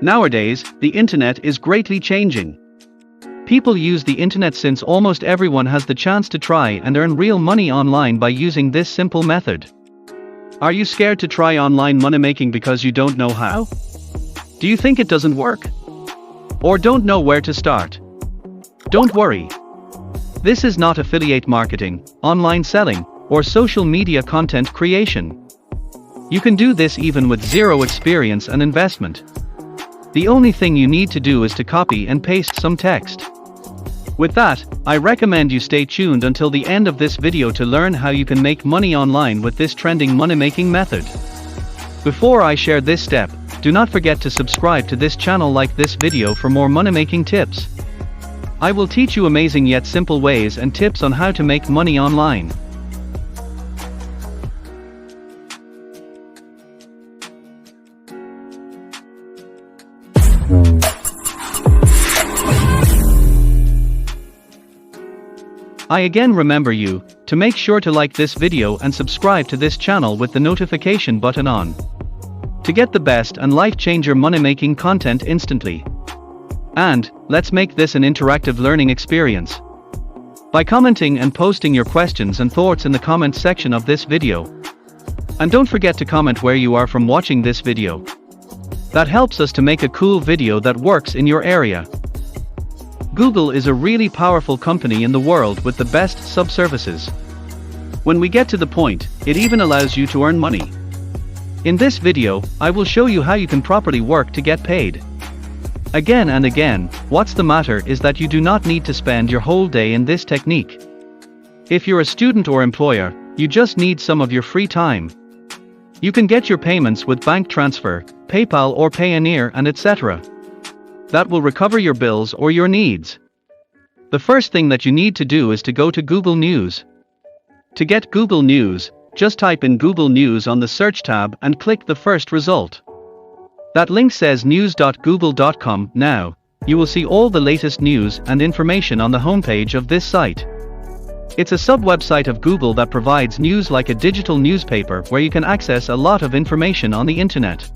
Nowadays, the internet is greatly changing. People use the internet since almost everyone has the chance to try and earn real money online by using this simple method. Are you scared to try online money making because you don't know how? Do you think it doesn't work? Or don't know where to start? Don't worry. This is not affiliate marketing, online selling, or social media content creation. You can do this even with zero experience and investment. The only thing you need to do is to copy and paste some text. With that, I recommend you stay tuned until the end of this video to learn how you can make money online with this trending money-making method. Before I share this step, do not forget to subscribe to this channel, like this video for more money-making tips. I will teach you amazing yet simple ways and tips on how to make money online. I again remember you to make sure to like this video and subscribe to this channel with the notification button on, to get the best and life-changer money-making content instantly. And let's make this an interactive learning experience by commenting and posting your questions and thoughts in the comment section of this video. And don't forget to comment where you are from watching this video. That helps us to make a cool video that works in your area. Google is a really powerful company in the world with the best sub-services. When we get to the point, it even allows you to earn money. In this video, I will show you how you can properly work to get paid. Again and again, what's the matter is that you do not need to spend your whole day in this technique. If you're a student or employer, you just need some of your free time. You can get your payments with bank transfer, PayPal or Payoneer and etc. That will recover your bills or your needs. The first thing that you need to do is to go to Google News. To get Google News, just type in Google News on the search tab and click the first result. That link says news.google.com. Now, you will see all the latest news and information on the homepage of this site. It's a sub-website of Google that provides news like a digital newspaper where you can access a lot of information on the internet.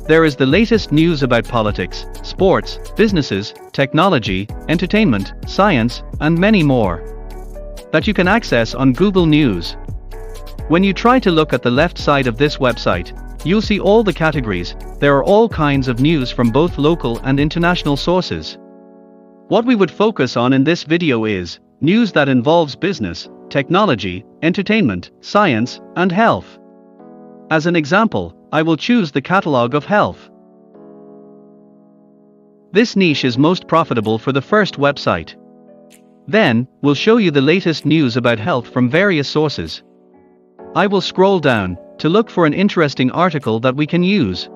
There is the latest news about politics, sports, businesses, technology, entertainment, science, and many more that you can access on Google News. When you try to look at the left side of this website, you'll see all the categories. There are all kinds of news from both local and international sources. What we would focus on in this video is news that involves business, technology, entertainment, science, and health. As an example, I will choose the catalog of health. This niche is most profitable for the first website. Then, we'll show you the latest news about health from various sources. I will scroll down to look for an interesting article that we can use.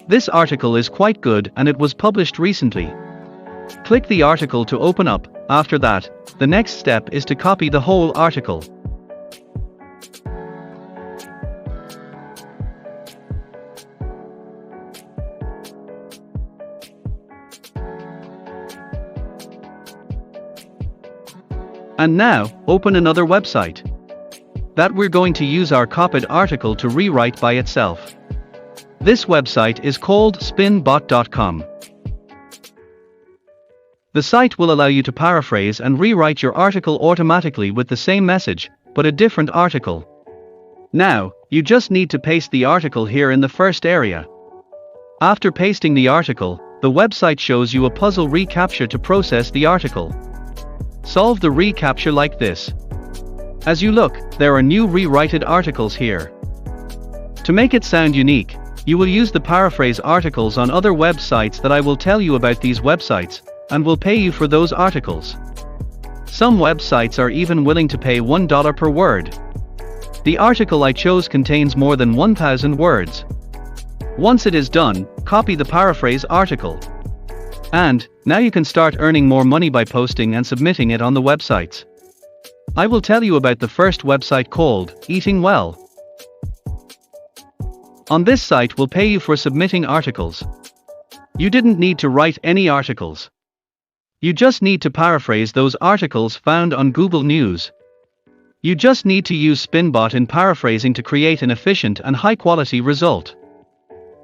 This article is quite good and it was published recently. Click the article to open up. After that, the next step is to copy the whole article. And now, open another website that we're going to use our copied article to rewrite by itself. This website is called spinbot.com. The site will allow you to paraphrase and rewrite your article automatically with the same message, but a different article. Now, you just need to paste the article here in the first area. After pasting the article, the website shows you a puzzle reCAPTCHA to process the article. Solve the reCAPTCHA like this. As you look, there are new rewritten articles here. To make it sound unique, you will use the paraphrase articles on other websites that I will tell you about these websites, and will pay you for those articles. Some websites are even willing to pay $1 per word. The article I chose contains more than 1,000 words. Once it is done, copy the paraphrase article. And now you can start earning more money by posting and submitting it on the websites. I will tell you about the first website called Eating Well. On this site will pay you for submitting articles. You didn't need to write any articles. You just need to paraphrase those articles found on Google News. You just need to use Spinbot in paraphrasing to create an efficient and high-quality result.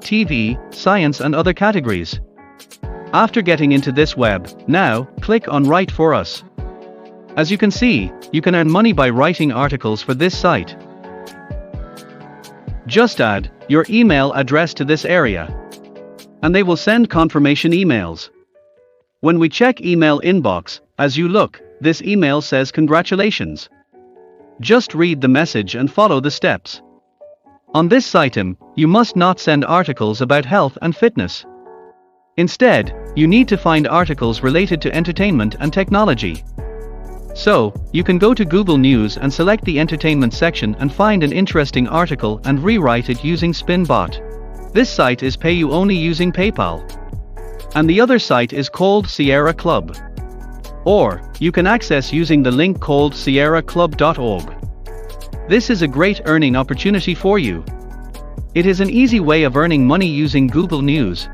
TV, science and other categories. After getting into this web, now, click on Write for Us. As you can see, you can earn money by writing articles for this site. Just add your email address to this area, and they will send confirmation emails. When we check email inbox, as you look, this email says congratulations. Just read the message and follow the steps. On this item, you must not send articles about health and fitness. Instead, you need to find articles related to entertainment and technology. So, you can go to Google News and select the entertainment section and find an interesting article and rewrite it using SpinBot. This site is pay you only using PayPal. And the other site is called 𝗟𝗔𝗓𝗏. Or, you can access using the link called 𝗟𝗡𝗞𝗦.org. This is a great earning opportunity for you. It is an easy way of earning money using Google News.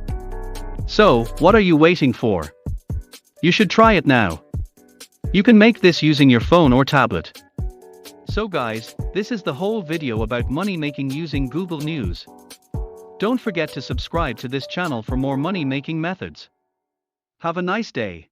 So, what are you waiting for? You should try it now. You can make this using your phone or tablet. So guys, this is the whole video about money making using Google News. Don't forget to subscribe to this channel for more money making methods. Have a nice day.